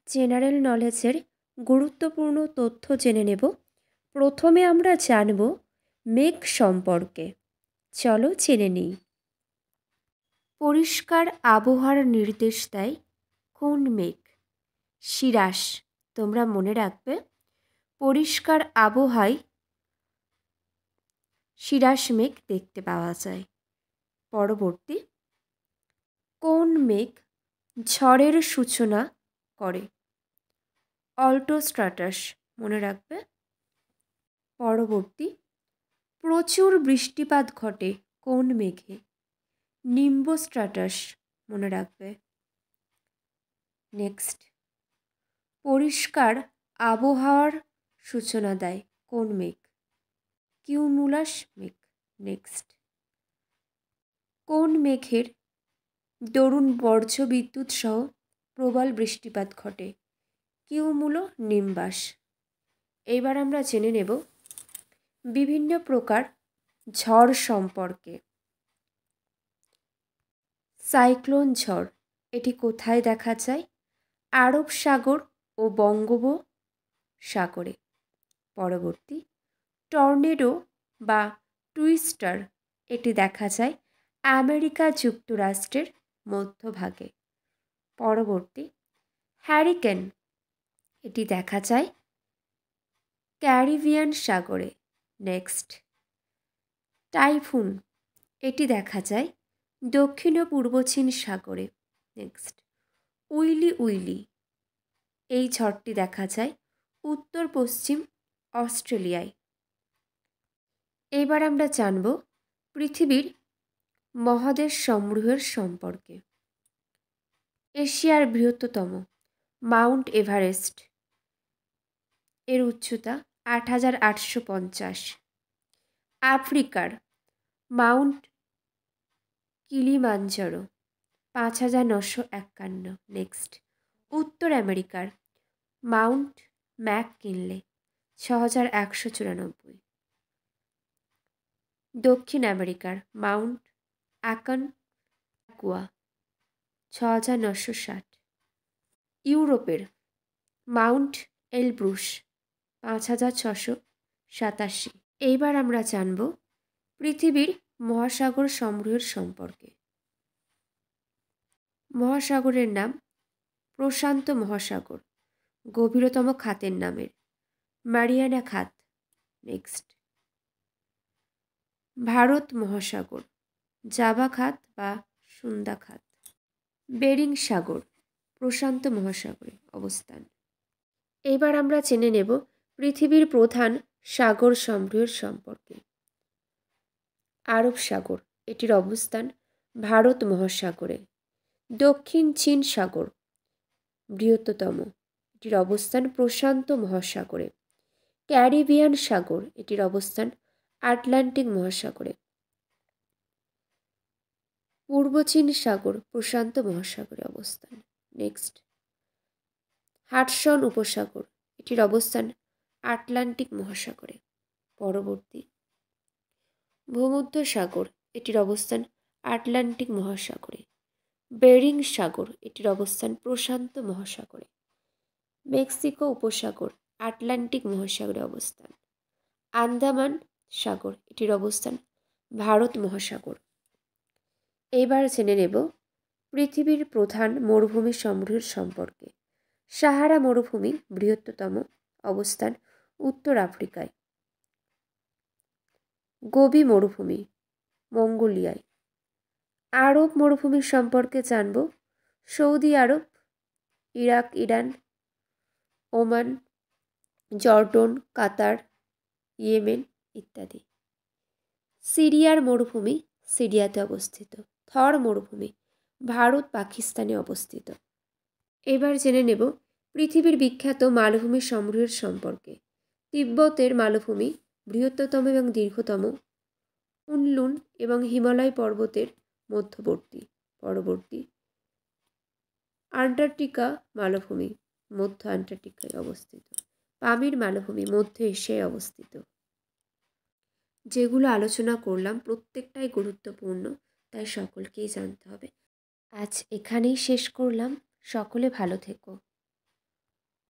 General নলেজের গুরুত্বপূর্ণ তথ্য জেনে নেব। প্রথমে আমরা জানব মেঘ সম্পর্কে। চলো জেনে নিই। পরিষ্কার আবহাওয়ার নির্দেশ দেয় কোন মেঘ? শিরাশ। তোমরা মনে রাখবে, পরিষ্কার আবহাওয়ায় শিরাশ মেঘ দেখতে পাওয়া যায়। পরবর্তী, কোন মেঘ ঝড়ের সূচনা করে? অল্টোস্ট্রাটাস। মনে রাখবে। পরবর্তী, প্রচুর বৃষ্টিপাত ঘটে কোন মেঘে? নিম্বোস্ট্রাটাস। মনে রাখবে। নেক্সট, পরিষ্কার আবহাওয়ার সূচনা দেয় কোন মেঘ? কিউমুলাস মেঘ। নেক্সট, কোন মেঘের দরুন বর্জ্য বিদ্যুৎ সহ প্রবল বৃষ্টিপাত ঘটে? Cumulo Nimbus. এইবার আমরা জেনে নেব বিভিন্ন প্রকার ঝড় সম্পর্কে। সাইক্লোন ঝড়, এটি কোথায় দেখা যায়? আরব সাগর ও বঙ্গোপসাগরে। পরবর্তী, টর্নেডো বা টুইস্টার, এটি দেখা যায় আমেরিকা যুক্তরাষ্ট্রের মধ্যভাগে। পরবর্তী, হ্যারিকেন, এটি দেখা যায় ক্যারিবিয়ান সাগরে। নেক্সট, টাইফুন, এটি দেখা যায় দক্ষিণ ও পূর্ব চীন সাগরে। নেক্সট, উইলি উইলি, এই ঝড়টি দেখা যায় উত্তর পশ্চিম অস্ট্রেলিয়ায়। এবার আমরা জানব পৃথিবীর মহাদেশ সমূহের সম্পর্কে। এশিয়ার বৃহত্তম মাউন্ট এভারেস্ট, এর উচ্চতা ৮,৮৫০। আফ্রিকার মাউন্ট কিলিমাঞ্জারো ৫,৯৫১। নেক্সট, উত্তর আমেরিকার মাউন্ট ম্যাককিনলে ৬,১৯৪। দক্ষিণ আমেরিকার মাউন্ট অ্যাকনকুয়া ৬,৯৬০। ইউরোপের মাউন্ট এলব্রুস ৫,৬৮৭। এইবার আমরা জানব পৃথিবীর মহাসাগর সমূহের সম্পর্কে। মহাসাগরের নাম প্রশান্ত মহাসাগর, গভীরতম খাতের নামের মারিয়ানা খাত। নেক্সট, ভারত মহাসাগর, জাভা খাত বা সুন্দা খাত। বেরিং সাগর প্রশান্ত মহাসাগরে অবস্থান। এবার আমরা জেনে নেব পৃথিবীর প্রধান সাগর সমূহের সম্পর্কে। আরব সাগর, এটির অবস্থান ভারত মহাসাগরে। দক্ষিণ চীন সাগর বৃহত্তম, এটির অবস্থান প্রশান্ত মহাসাগরে। ক্যারিবিয়ান সাগর, এটির অবস্থান আটলান্টিক মহাসাগরে। পূর্ব চীন সাগর প্রশান্ত মহাসাগরে অবস্থান। নেক্সট, হাডসন উপসাগর, এটির অবস্থান আটলান্টিক মহাসাগরে। পরবর্তী, ভূমধ্যসাগর, এটির অবস্থান আটলান্টিক মহাসাগরে। বেরিং সাগর, এটির অবস্থান প্রশান্ত মহাসাগরে। মেক্সিকো উপসাগর আটলান্টিক মহাসাগরে অবস্থান। আন্দামান সাগর, এটির অবস্থান ভারত মহাসাগর। এবার জেনে নেব পৃথিবীর প্রধান মরুভূমি সমূহের সম্পর্কে। সাহারা মরুভূমি বৃহত্তম, অবস্থান উত্তর আফ্রিকায়। গোবি মরুভূমি মঙ্গোলিয়ায়। আরব মরুভূমির সম্পর্কে জানব। সৌদি আরব, ইরাক, ইরান, ওমান, জর্ডন, কাতার, ইয়েমেন ইত্যাদি। সিরিয়ার মরুভূমি সিরিয়াতে অবস্থিত। থর মরুভূমি ভারত পাকিস্তানে অবস্থিত। এবার জেনে নেব পৃথিবীর বিখ্যাত মালভূমি সমূহের সম্পর্কে। তিব্বতের মালভূমি বৃহত্তম এবং দীর্ঘতম, কুনলুন এবং হিমালয় পর্বতের মধ্যবর্তী। পরবর্তী, আন্টার্কটিকা মালভূমি মধ্য আন্টার্কটিকায় অবস্থিত। পামির মালভূমি মধ্য এশিয়ায় অবস্থিত। যেগুলো আলোচনা করলাম প্রত্যেকটাই গুরুত্বপূর্ণ, তাই সকলকেই জানতে হবে। আজ এখানেই শেষ করলাম। সকলে ভালো থেকো।